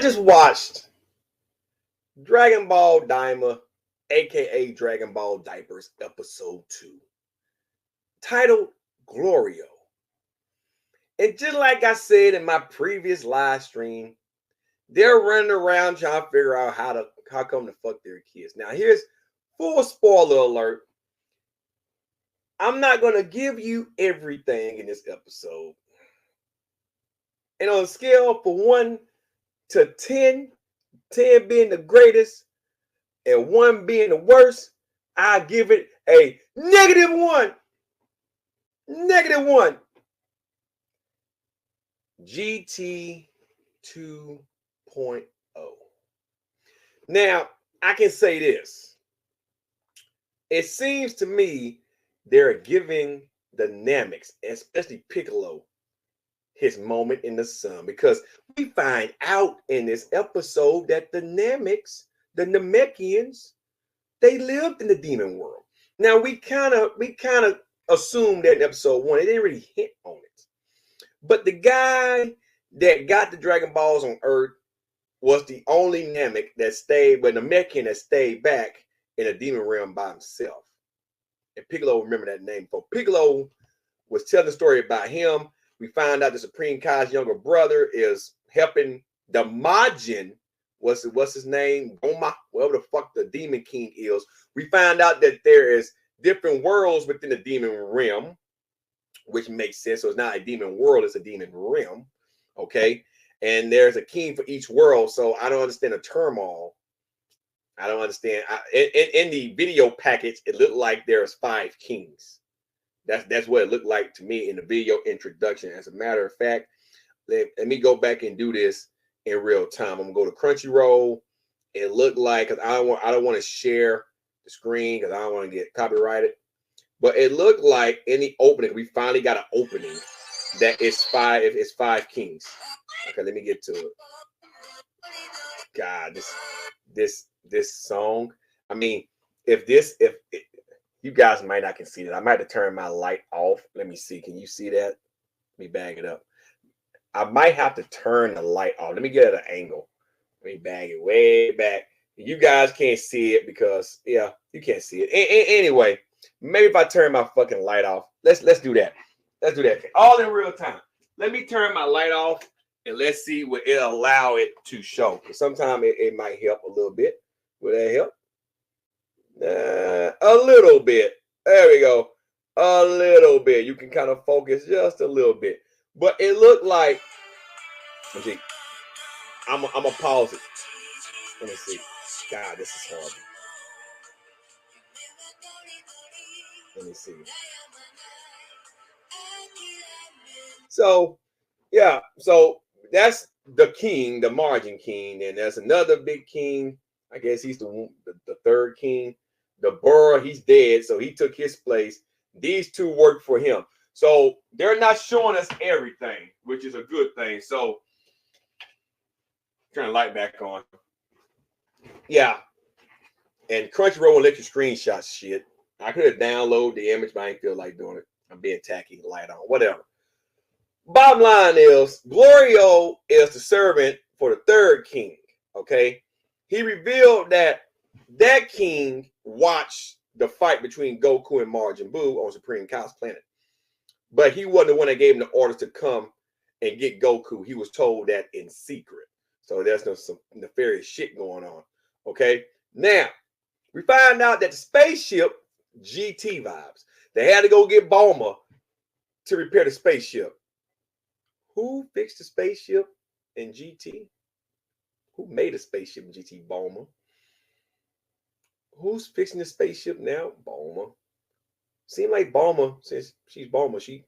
just watched Dragon Ball Daima, aka Dragon Ball Diapers, episode 2, titled Glorio. And just like I said in my previous live stream, they're running around trying to figure out how come to fuck their kids. Now, here's full spoiler alert. I'm not going to give you everything in this episode. And on a scale from 1 to 10, 10 being the greatest and 1 being the worst, I give it a -1. -1. GT 2.0. Now, I can say this. It seems to me they're giving the Namex, especially Piccolo, his moment in the sun, because we find out in this episode that the Namex, the Namekians, they lived in the demon world. Now we kind of assumed that in episode 1, it didn't really hint on it. But the guy that got the Dragon Balls on Earth was the only Namek that stayed, but the Namekian that stayed back in the demon realm by himself. And Piccolo remember that name. So Piccolo was telling the story about him. We found out the Supreme Kai's younger brother is helping the Majin. What's his name? Goma, whatever the fuck the Demon King is. We found out that there is different worlds within the demon realm, which makes sense. So it's not a demon world, it's a demon realm. Okay. And there's a king for each world. So I don't understand the turmoil. I don't understand. In the video package, it looked like there's 5 kings. That's what it looked like to me in the video introduction. As a matter of fact, let me go back and do this in real time. I'm gonna go to Crunchyroll. It looked like, because I don't want to share the screen because I don't want to get copyrighted. But it looked like in the opening, we finally got an opening that it's 5 kings. Okay, let me get to it. God, this song. I mean, if you guys might not can see that, I might have to turn my light off. Let me see. Can you see that? Let me bag it up. I might have to turn the light off. Let me get at an angle. Let me bag it way back. You guys can't see it because, yeah, you can't see it. Anyway, maybe if I turn my fucking light off, let's do that. Let's do that. All in real time. Let me turn my light off and let's see what it'll allow it to show. Sometimes it might help a little bit. Will that help? A little bit. There we go. A little bit. You can kind of focus just a little bit. But it looked like, let me see. I'm gonna pause it. Let me see. God, this is horrible. Let me see. So, yeah. So that's the king, the Margin King, and there's another big king. I guess he's the third king. The Burr, he's dead, so he took his place. These two work for him. So they're not showing us everything, which is a good thing. So turn the light back on. Yeah. And Crunchyroll will let you screenshot shit. I could have downloaded the image, but I ain't feel like doing it. I'm being tacky, light on, whatever. Bottom line is, Glorio is the servant for the third king. Okay. He revealed that king watched the fight between Goku and Majin Buu on Supreme Kai's planet. But he wasn't the one that gave him the orders to come and get Goku. He was told that in secret. So there's some nefarious shit going on. Okay. Now, we find out that the spaceship, GT vibes, they had to go get Bulma to repair the spaceship. Who fixed the spaceship in GT? Who made a spaceship in GT? Bulma. Who's fixing the spaceship now? Bulma. Seems like Bulma, since she's Bulma,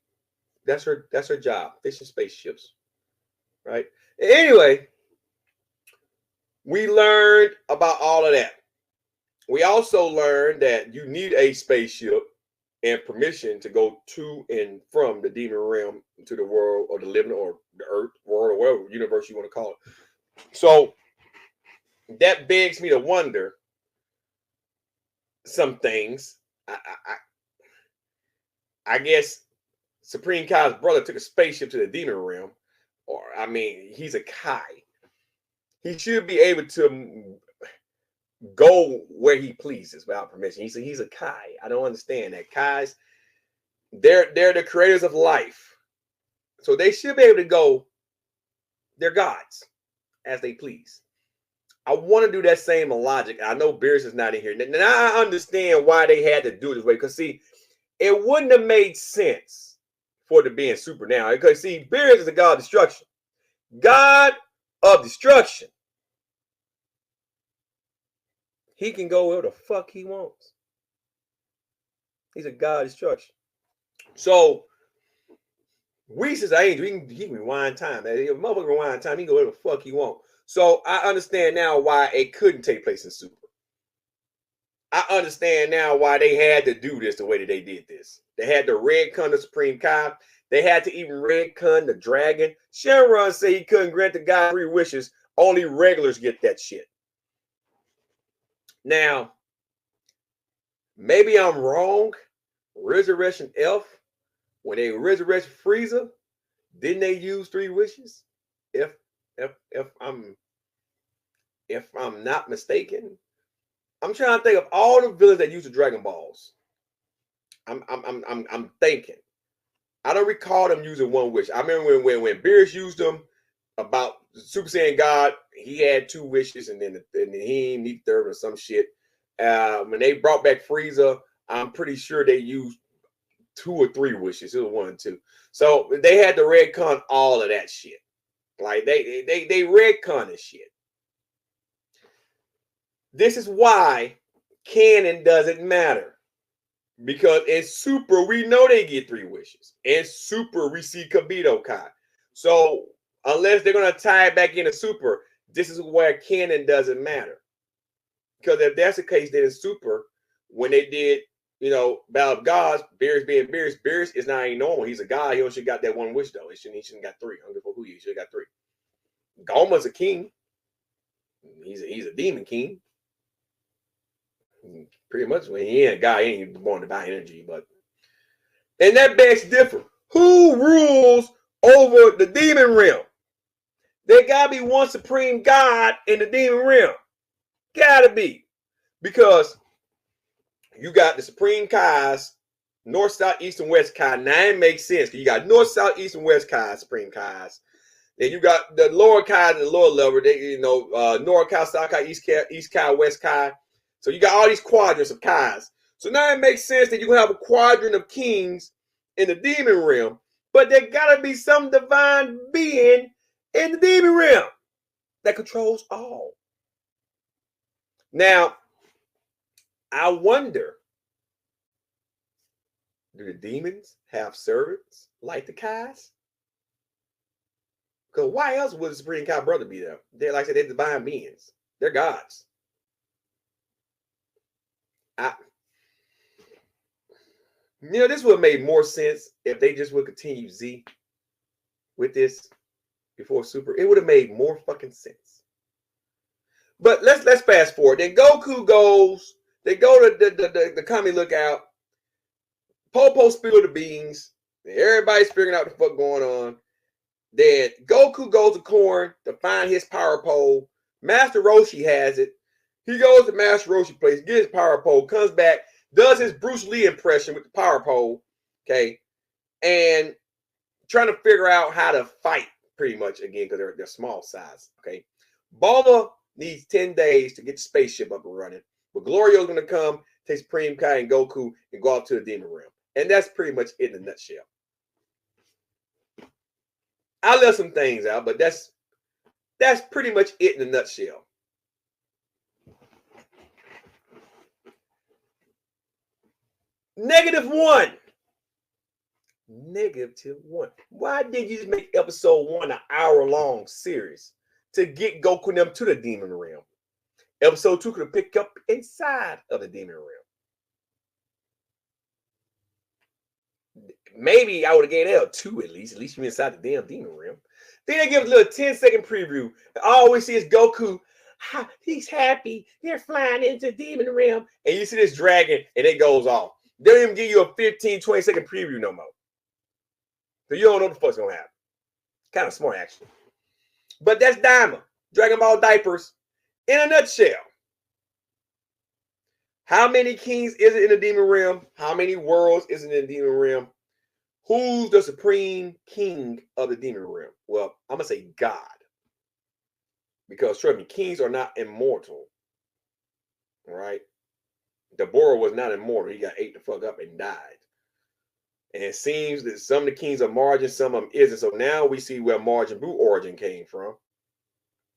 that's her job, fixing spaceships, right? Anyway, we learned about all of that. We also learned that you need a spaceship and permission to go to and from the demon realm to the world or the living or the earth world or whatever universe you want to call it. So that begs me to wonder some things. I guess Supreme Kai's brother took a spaceship to the demon realm, or I mean, he's a Kai. he should be able to go where he pleases without permission. He's a Kai. I don't understand that. Kais, they're the creators of life. So they should be able to go, they're gods, as they please. I want to do that same logic. I know Beerus is not in here. Now I understand why they had to do it this way. Because see, it wouldn't have made sense for it to be in Super now. Because see, Beerus is a god of destruction. God of destruction. He can go where the fuck he wants. He's a god of destruction. So Whis is an angel. He can rewind time. If a motherfucker rewind time, he can go where the fuck he wants. So I understand now why it couldn't take place in Super. I understand now why they had to do this the way that they did this. They had to redcon the Supreme Kai. They had to even redcon the dragon. Shenron said he couldn't grant the guy 3 wishes. Only regulars get that shit. Now, maybe I'm wrong. Resurrection F, when they resurrected Frieza, didn't they use 3 wishes? If I'm not mistaken, I'm trying to think of all the villains that use the Dragon Balls. I'm thinking. I don't recall them using 1 wish. I remember when Beerus used them about Super Saiyan God, he had 2 wishes, and then he didn't need 3rd or some shit. When they brought back Frieza, I'm pretty sure they used 2 or 3 wishes. It was 1 and 2. So they had to retcon all of that shit. Like they retcon this shit. This is why canon doesn't matter. Because in Super, we know they get 3 wishes. In Super, we see Kibito Kai. So unless they're going to tie it back into Super, this is where canon doesn't matter. Because if that's the case, then in Super, when they did, Battle of Gods, Beerus being Beerus, Beerus is not normal. He's a god. He only got that 1 wish, though. He shouldn't got 3. I don't give a who he should have got 3. Goma's a king. He's a demon king. Pretty much when he ain't a guy, he ain't born to buy energy, but and that begs different. Who rules over the demon realm? There gotta be one supreme god in the demon realm. Gotta be. Because you got the Supreme Kais, North, South, East, and West Kai. Now it makes sense. You got North, South, East, and West Kai, Supreme Kais. Then you got the lower Kai and the lower level. They, North Kai, South Kai, East Kai, West Kai. So you got all these quadrants of Kais. So now it makes sense that you can have a quadrant of kings in the demon realm, but there gotta be some divine being in the demon realm that controls all. Now, I wonder, do the demons have servants like the Kais? Because why else would the Supreme Kai brother be there? They're like I said, they're divine beings. They're gods. This would have made more sense if they just would continue Z with this before Super. It would have made more fucking sense. But let's fast forward. Then Goku goes. They go to the Kami Lookout. Popo spill the beans. Everybody's figuring out what the fuck going on. Then Goku goes to Corn to find his power pole. Master Roshi has it. He goes to Master Roshi place, gets his power pole, comes back, does his Bruce Lee impression with the power pole, okay, and trying to figure out how to fight pretty much again because they're small size, okay. Bulma needs 10 days to get the spaceship up and running, but Glorio's going to come, take Supreme Kai and Goku and go out to the demon realm. And that's pretty much it in a nutshell. I left some things out, but that's pretty much it in a nutshell. -1. -1. Why did you just make episode 1 an hour-long series to get Goku and them to the demon realm? Episode 2 could have picked up inside of the demon realm. Maybe I would have gave that a 2 at least. At least you're inside the damn demon realm. Then they give us a little 10-second preview. All we see is Goku. He's happy. They're flying into the demon realm. And you see this dragon, and it goes off. They don't even give you a 15, 20-second preview no more. So you don't know what the fuck's going to happen. Kind of smart, actually. But that's Daima. Dragon Ball diapers in a nutshell. How many kings is it in the demon realm? How many worlds is it in the demon realm? Who's the supreme king of the demon realm? Well, I'm going to say God. Because, trust me, kings are not immortal. All right? Deborah was not immortal. He got ate the fuck up and died. And it seems that some of the kings are Margin, some of them isn't. So now we see where Margin Boo origin came from.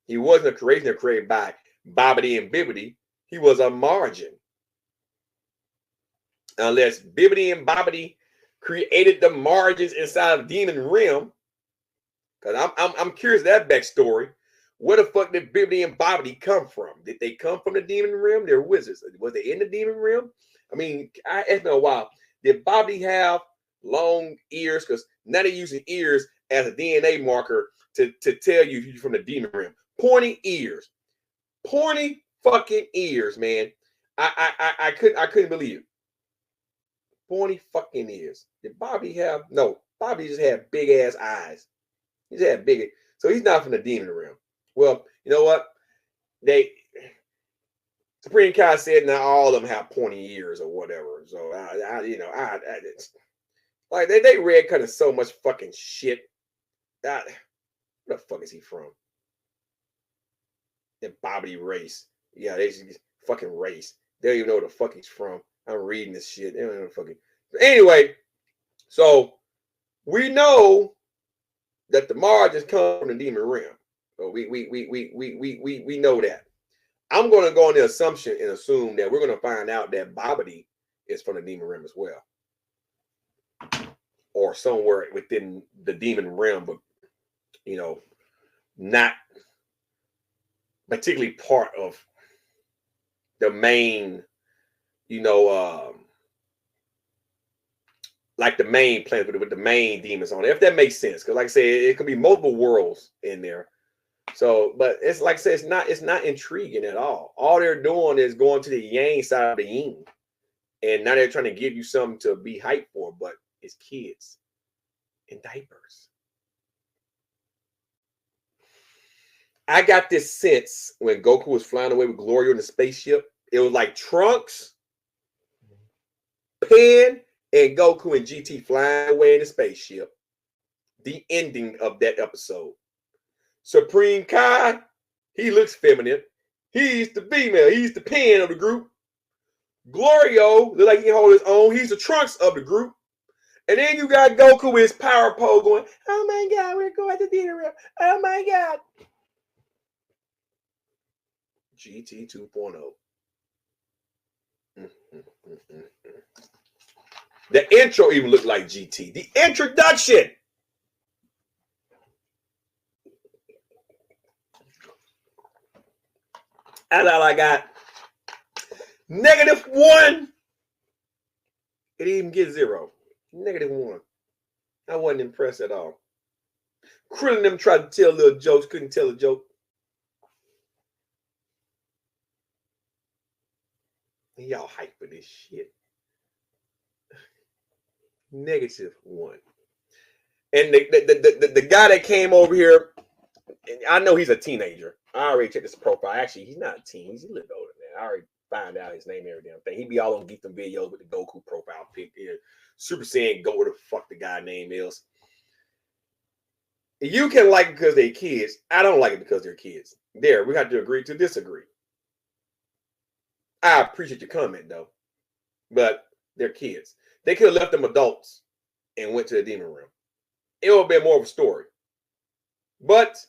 He wasn't a creation created by Bobbity and Bibbity. He was a Margin. Unless Bibbity and Bobbity created the margins inside of Demon Realm. Because I'm curious that backstory. Where the fuck did Bibbity and Bobbity come from? Did they come from the Demon Realm? They're wizards. Was they in the Demon Realm? I mean, it's been a while. Did Bobbity have long ears? Because now they're using ears as a DNA marker to tell you if you're from the Demon Realm. Pointy ears. Pointy fucking ears, man. I couldn't believe it. Pointy fucking ears. Did Bobby have? No, Bobby just had big ass eyes. He just had big. So he's not from the demon realm. Well, you know what? Supreme Kai said not all of them have pointy ears or whatever. So like they read kind of so much fucking shit. Where the fuck is he from? The Bobby race. Yeah, they fucking race. They don't even know where the fuck he's from. I'm reading this shit. They don't know fucking. Anyway, so we know that the margins come from the demon realm. So we know that. I'm going to go on the assumption and assume that we're going to find out that Bobbity is from the demon realm as well, or somewhere within the demon realm, but not particularly part of the main. Like the main planet with the main demons on it, if that makes sense. Because, like I said, it could be multiple worlds in there. So, but it's like I said, it's not intriguing at all. All they're doing is going to the yang side of the yin, and now they're trying to give you something to be hyped for. But it's kids in diapers. I got this sense when Goku was flying away with Gloria in the spaceship. It was like Trunks, Pan, and Goku and GT flying away in the spaceship. The ending of that episode. Supreme Kai, he looks feminine. He's the female. He's the Pan of the group. Glorio looks like he can hold his own. He's the Trunks of the group. And then you got Goku with his power pole going, oh my God, we're going to dinner. Oh my God. GT 2.0. The intro even looked like GT. The introduction. That's all I got. -1. It didn't even get 0. -1. I wasn't impressed at all. Krillin them tried to tell little jokes, couldn't tell a joke. Y'all hype for this shit. -1. And the guy that came over here, I know he's a teenager. I already checked his profile. Actually, he's not a teen. He's a little older than that. I already found out his name and every damn thing. He be all on Geek them videos with the Goku profile pic here. Super Saiyan Go, where the fuck the guy name is. You can like it because they're kids. I don't like it because they're kids. There, we have to agree to disagree. I appreciate your comment though, but they're kids. They could have left them adults and went to the demon realm. It would have been more of a story. But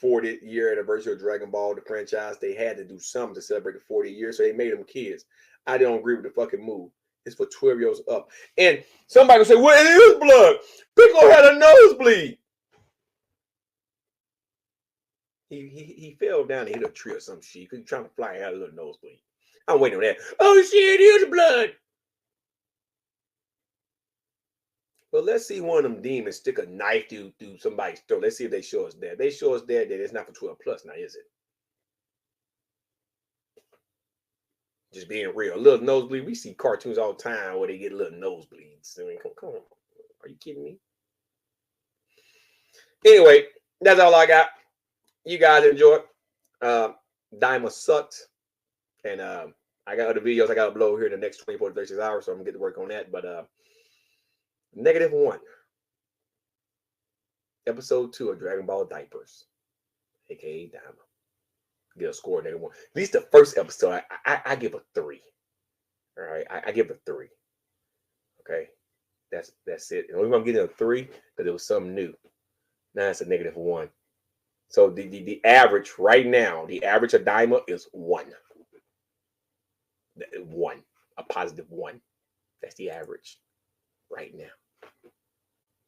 40th year anniversary of Dragon Ball, the franchise, they had to do something to celebrate the 40 years, so they made them kids. I don't agree with the fucking move. It's for 12-year-olds up. And somebody will say, well, it is blood. Piccolo had a nosebleed. He fell down and hit a tree or some shit. He was trying to fly out a little nosebleed. I'm waiting on that. Oh shit, it is blood. Well, let's see one of them demons stick a knife through somebody's throat. Let's see if they show us that. They show us that it's not for 12 plus now, is it? Just being real. A little nosebleed. We see cartoons all the time where they get little nosebleeds. I mean, come on. Are you kidding me? Anyway, that's all I got. you guys enjoyed. Daima sucked. And I got other videos I got to upload here in the next 24 to 36 hours, so I'm going to get to work on that. But -1. Episode 2 of Dragon Ball Diapers, aka Daima. Get a score -1. At least the first episode, I give a 3. All right, I give a 3. Okay, that's it. And we're gonna get a 3 because it was something new. Now it's a -1. So the average right now, the average of Daima is 1. 1, a +1. That's the average right now.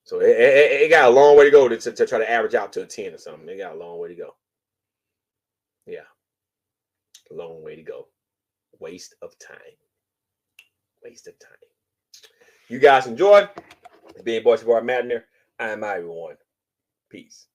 So it got a long way to go to try to average out to a 10 or something. It got a long way to go. Yeah, a long way to go. Waste of time. Waste of time. You guys enjoyed. It's being boy Savar Matner. I am everyone. Peace.